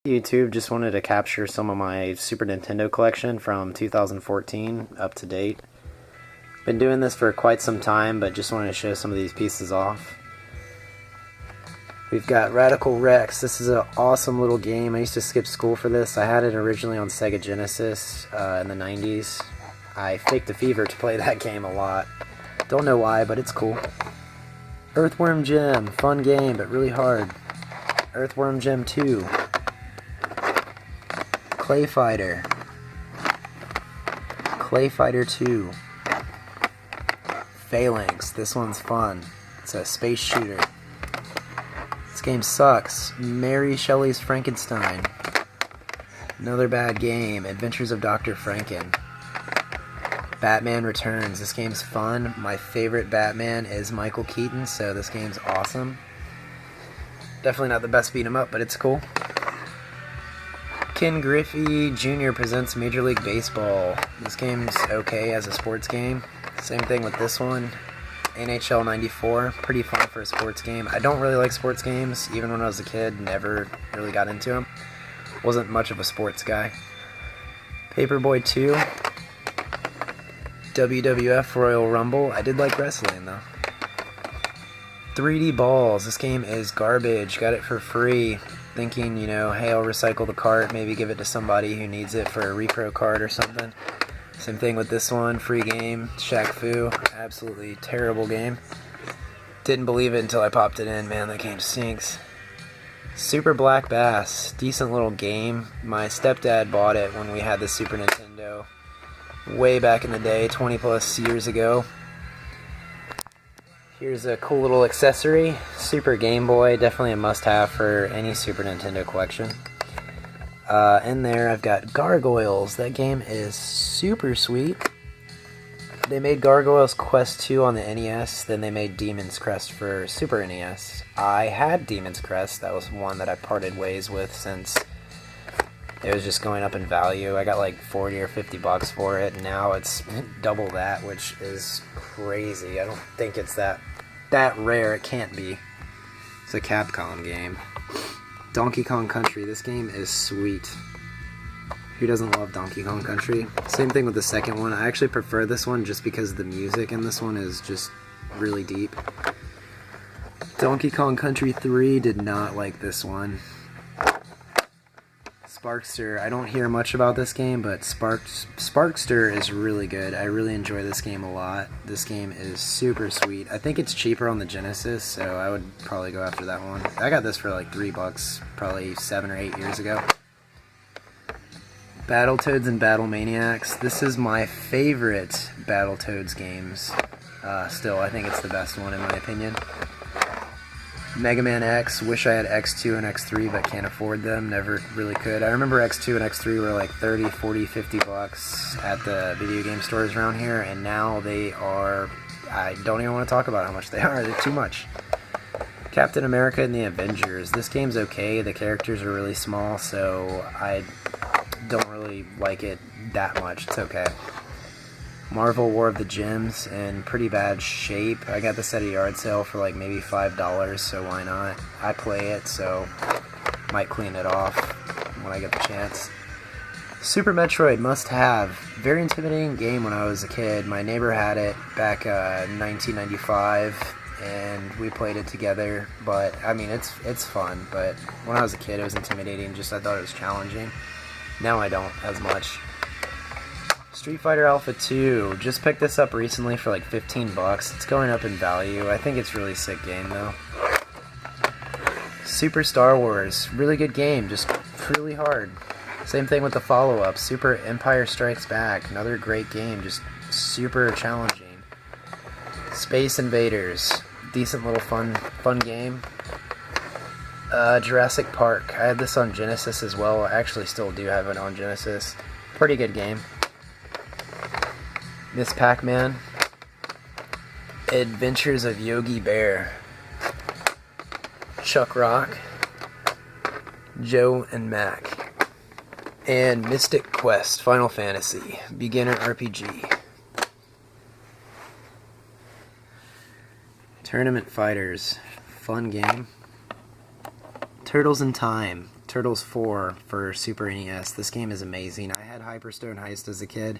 YouTube, just wanted to capture some of my Super Nintendo collection from 2014 up to date. Been doing this for quite some time, but just wanted to show some of these pieces off. We've got Radical Rex. This is an awesome little game. I used to skip school for this. I had it originally on Sega Genesis in the 90s. I faked a fever to play that game a lot. Don't know why, but it's cool. Earthworm Jim. Fun game, but really hard. Earthworm Jim 2. Clay Fighter. Clay Fighter 2. Phalanx. This one's fun. It's a space shooter. This game sucks. Mary Shelley's Frankenstein. Another bad game. Adventures of Dr. Franken. Batman Returns. This game's fun. My favorite Batman is Michael Keaton, so this game's awesome. Definitely not the best beat 'em up, but it's cool. Ken Griffey Jr. presents Major League Baseball. This game's okay as a sports game. Same thing with this one. NHL 94. Pretty fun for a sports game. I don't really like sports games. Even when I was a kid, never really got into them. Wasn't much of a sports guy. Paperboy 2. WWF Royal Rumble. I did like wrestling though. 3D Balls. This game is garbage. Got it for free. Thinking, you know, hey, I'll recycle the cart, maybe give it to somebody who needs it for a repro card or something. Same thing with this one, free game, Shaq Fu, absolutely terrible game. Didn't believe it until I popped it in, man, that game stinks. Super Black Bass, decent little game. My stepdad bought it when we had the Super Nintendo way back in the day, 20 plus years ago. Here's a cool little accessory, Super Game Boy, definitely a must-have for any Super Nintendo collection. In there I've got Gargoyles. That game is super sweet. They made Gargoyles Quest 2 on the NES, then they made Demon's Crest for Super NES. I had Demon's Crest, that was one that I parted ways with since it was just going up in value. I got like 40 or 50 bucks for it, and now it's double that, which is crazy. I don't think it's that rare. It can't be. It's a Capcom game. Donkey Kong Country. This game is sweet. Who doesn't love Donkey Kong Country? Same thing with the second one. I actually prefer this one just because the music in this one is just really deep. Donkey Kong Country 3, did not like this one. Sparkster. I don't hear much about this game, but Sparkster is really good. I really enjoy this game a lot. This game is super sweet. I think it's cheaper on the Genesis, so I would probably go after that one. I got this for like $3, probably 7 or 8 years ago. Battletoads and Battle Maniacs. This is my favorite Battletoads games. Still, I think it's the best one in my opinion. Mega Man X, wish I had X2 and X3, but can't afford them, never really could. I remember X2 and X3 were like 30, 40, 50 bucks at the video game stores around here, and now they are, I don't even want to talk about how much they are, they're too much. Captain America and the Avengers, this game's okay, the characters are really small, so I don't really like it that much, it's okay. Marvel War of the Gems in pretty bad shape. I got this at a yard sale for like maybe $5, so why not? I play it, so might clean it off when I get the chance. Super Metroid must have. Very intimidating game when I was a kid. My neighbor had it back in 1995, and we played it together. But I mean, it's fun. But when I was a kid, it was intimidating. Just I thought it was challenging. Now I don't as much. Street Fighter Alpha 2, just picked this up recently for like 15 bucks. It's going up in value. I think it's a really sick game though. Super Star Wars, really good game, just really hard. Same thing with the follow-up, Super Empire Strikes Back, another great game, just super challenging. Space Invaders, decent little fun game. Jurassic Park, I had this on Genesis as well. I actually still do have it on Genesis. Pretty good game. Miss Pac-Man, Adventures of Yogi Bear, Chuck Rock, Joe and Mac, and Mystic Quest, Final Fantasy, Beginner RPG. Tournament Fighters, fun game. Turtles in Time, Turtles 4 for Super NES. This game is amazing. I had Hyperstone Heist as a kid,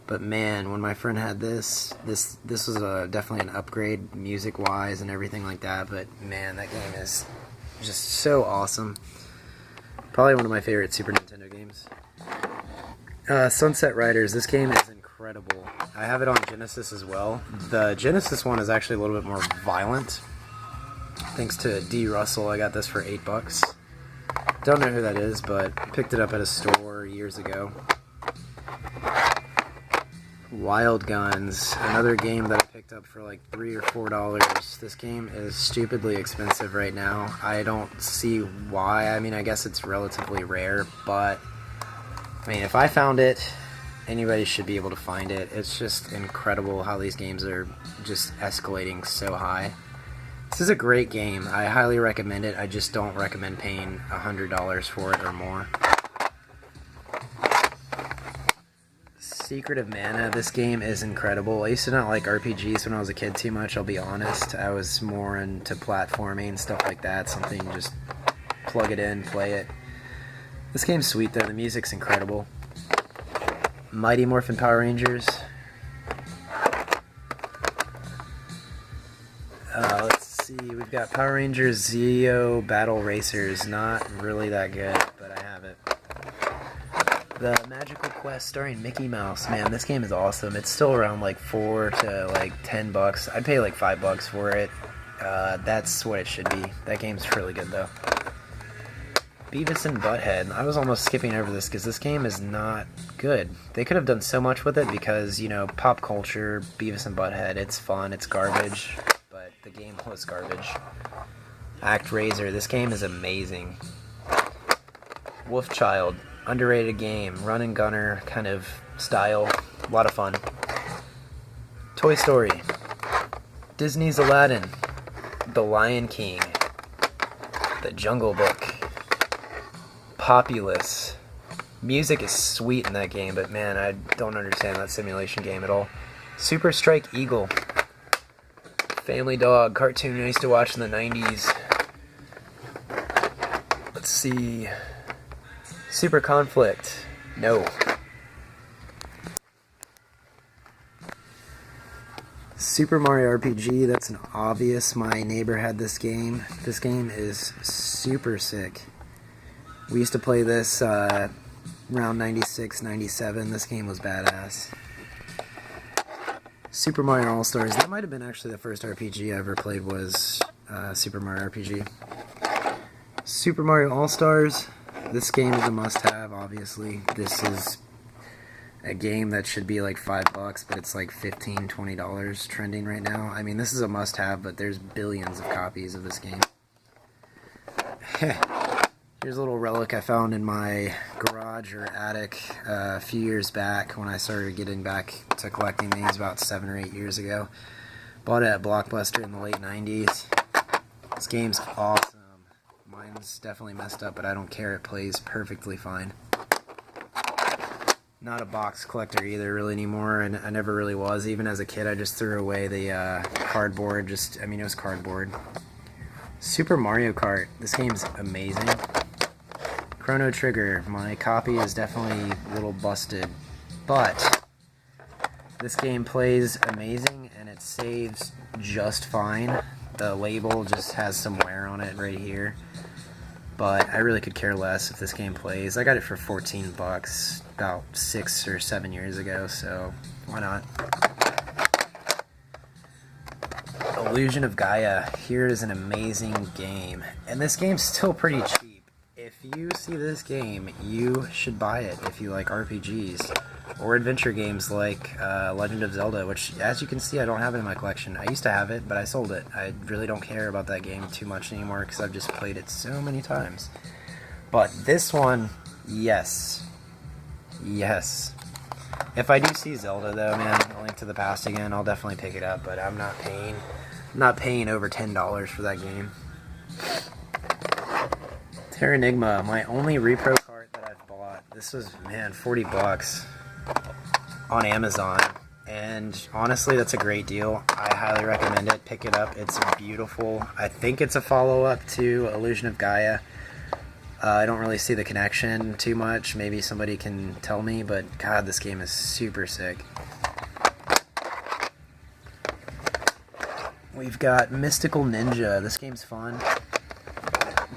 but man, when my friend had this was definitely an upgrade music-wise and everything like that, but man, that game is just so awesome. Probably one of my favorite Super Nintendo games. Sunset Riders. This game is incredible. I have it on Genesis as well. The Genesis one is actually a little bit more violent. Thanks to D. Russell, I got this for $8. Don't know who that is, but picked it up at a store years ago. Wild Guns, another game that I picked up for like $3 or $4. This game is stupidly expensive right now. I don't see why. I mean, I guess it's relatively rare, but I mean, if I found it, anybody should be able to find it. It's just incredible how these games are just escalating so high. This is a great game. I highly recommend it. I just don't recommend paying $100 for it or more. Secret of Mana. This game is incredible. I used to not like RPGs when I was a kid too much, I'll be honest. I was more into platforming, stuff like that. Something, just plug it in, play it. This game's sweet though. The music's incredible. Mighty Morphin Power Rangers. Let's see. We've got Power Rangers Zeo Battle Racers. Not really that good, but I have it. The Magical Quest starring Mickey Mouse. Man, this game is awesome. It's still around like $4 to like $10. I'd pay like $5 for it. That's what it should be. That game's really good though. Beavis and Butthead. I was almost skipping over this because this game is not good. They could have done so much with it because, you know, pop culture, Beavis and Butthead, it's fun, it's garbage, but the game was garbage. ActRaiser. This game is amazing. Wolfchild. Underrated game, run and gunner kind of style, a lot of fun. Toy Story, Disney's Aladdin, The Lion King, The Jungle Book, Populous. Music is sweet in that game, but man, I don't understand that simulation game at all. Super Strike Eagle, Family Dog, cartoon I used to watch in the 90s. Let's see. Super Conflict. No. Super Mario RPG. That's an obvious. My neighbor had this game. This game is super sick. We used to play this around 96, 97. This game was badass. Super Mario All-Stars. That might have been actually the first RPG I ever played was Super Mario RPG. Super Mario All-Stars. This game is a must-have, obviously. This is a game that should be like $5, but it's like $15, $20 trending right now. I mean, this is a must-have, but there's billions of copies of this game. Here's a little relic I found in my garage or attic a few years back when I started getting back to collecting these about 7 or 8 years ago. Bought it at Blockbuster in the late 90s. This game's awesome. Mine's definitely messed up, but I don't care. It plays perfectly fine. Not a box collector either really anymore, and I never really was. Even as a kid, I just threw away the cardboard. I mean, it was cardboard. Super Mario Kart. This game's amazing. Chrono Trigger. My copy is definitely a little busted, but this game plays amazing, and it saves just fine. The label just has some wear on it right here. But I really could care less if this game plays. I got it for $14 about 6 or 7 years ago, so why not? Illusion of Gaia. Here is an amazing game. And this game's still pretty cheap. If you see this game, you should buy it if you like RPGs. Or adventure games like Legend of Zelda, which, as you can see, I don't have it in my collection. I used to have it, but I sold it. I really don't care about that game too much anymore because I've just played it so many times. But this one, yes. Yes. If I do see Zelda, though, man, A Link to the Past again, I'll definitely pick it up, but I'm not paying over $10 for that game. Terranigma, my only repro cart that I've bought. This was, man, $40 on Amazon, and honestly, that's a great deal. I highly recommend it. Pick it up. It's beautiful. I think it's a follow-up to Illusion of Gaia. I don't really see the connection too much. Maybe somebody can tell me, but God, this game is super sick. We've got Mystical Ninja. This game's fun.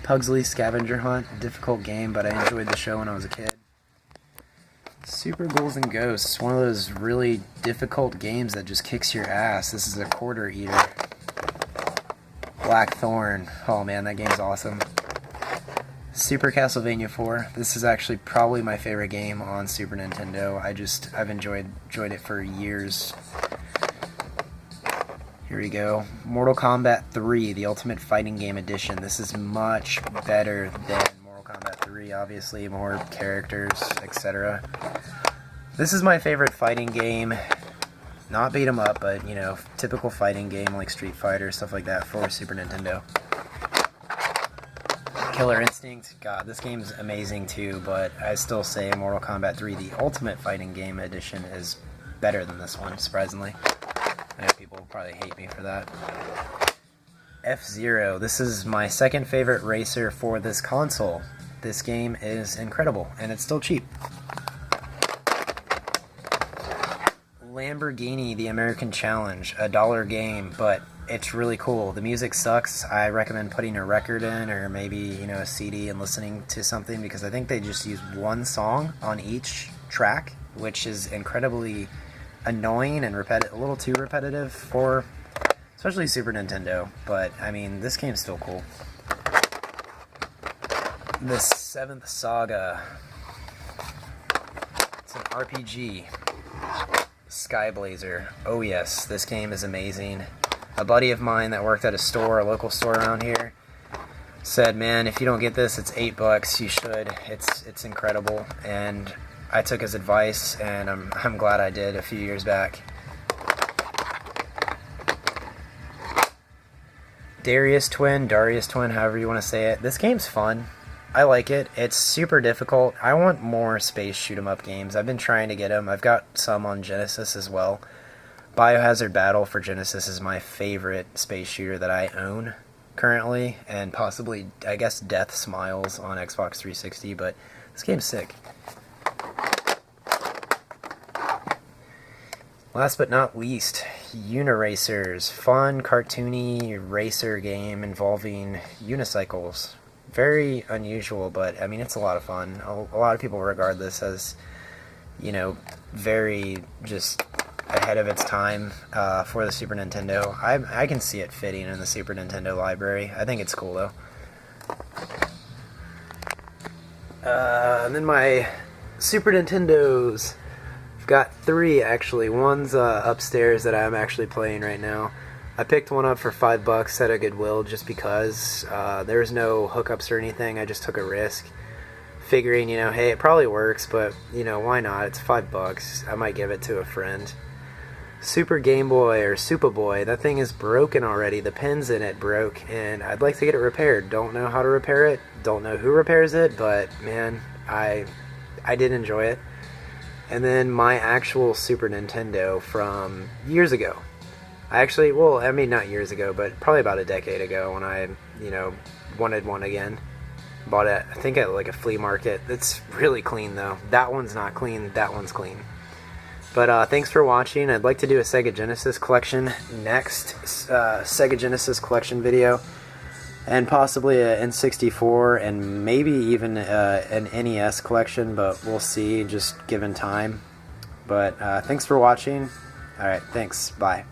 Pugsley Scavenger Hunt. Difficult game, but I enjoyed the show when I was a kid. Super Ghouls and Ghosts. One of those really difficult games that just kicks your ass. This is a quarter eater. Blackthorn. Oh man, that game's awesome. Super Castlevania 4. This is actually probably my favorite game on Super Nintendo. I've enjoyed it for years. Here we go. Mortal Kombat 3, the Ultimate Fighting Game Edition. This is much better than Mortal Kombat 3, obviously. More characters, etc. This is my favorite fighting game. Not beat 'em up, but, you know, typical fighting game like Street Fighter, stuff like that for Super Nintendo. Killer Instinct. God, this game's amazing too, but I still say Mortal Kombat 3, the Ultimate Fighting Game Edition, is better than this one, surprisingly. I know people will probably hate me for that. F-Zero. This is my second favorite racer for this console. This game is incredible, and it's still cheap. Lamborghini, the American Challenge. $1 game, but it's really cool. The music sucks. I recommend putting a record in, or maybe, you know, a CD and listening to something, because I think they just use one song on each track, which is incredibly annoying and a little too repetitive for especially Super Nintendo, but I mean, this game's still cool. The Seventh Saga. It's an RPG. Skyblazer. Oh yes, this game is amazing. A buddy of mine that worked at a local store around here, said, man, if you don't get this, it's $8, you should. It's incredible, and I took his advice, and I'm glad I did a few years back. Darius Twin, however you want to say it. This game's fun. I like it. It's super difficult. I want more space shoot-'em-up games. I've been trying to get them. I've got some on Genesis as well. Biohazard Battle for Genesis is my favorite space shooter that I own currently, and possibly, I guess, Death Smiles on Xbox 360, but this game's sick. Last but not least, Uniracers. Fun, cartoony racer game involving unicycles. Very unusual, but I mean, it's a lot of fun. A lot of people regard this as, you know, very just ahead of its time for the Super Nintendo. I can see it fitting in the Super Nintendo library. I think it's cool, though. And then my Super Nintendos. I've got 3, actually. One's upstairs that I'm actually playing right now. I picked one up for $5 at a Goodwill just because there's no hookups or anything. I just took a risk, figuring, you know, hey, it probably works, but, you know, why not? It's $5. I might give it to a friend. Super Game Boy or Super Boy. That thing is broken already. The pins in it broke, and I'd like to get it repaired. Don't know how to repair it. Don't know who repairs it, but, man, I did enjoy it. And then my actual Super Nintendo from years ago. Well, I mean, not years ago, but probably about a decade ago when I, you know, wanted one again. Bought it, I think, at like a flea market. It's really clean, though. That one's not clean. That one's clean. But thanks for watching. I'd like to do a Sega Genesis collection next. Sega Genesis collection video. And possibly an N64 and maybe even an NES collection, but we'll see, just given time. But thanks for watching. Alright, thanks. Bye.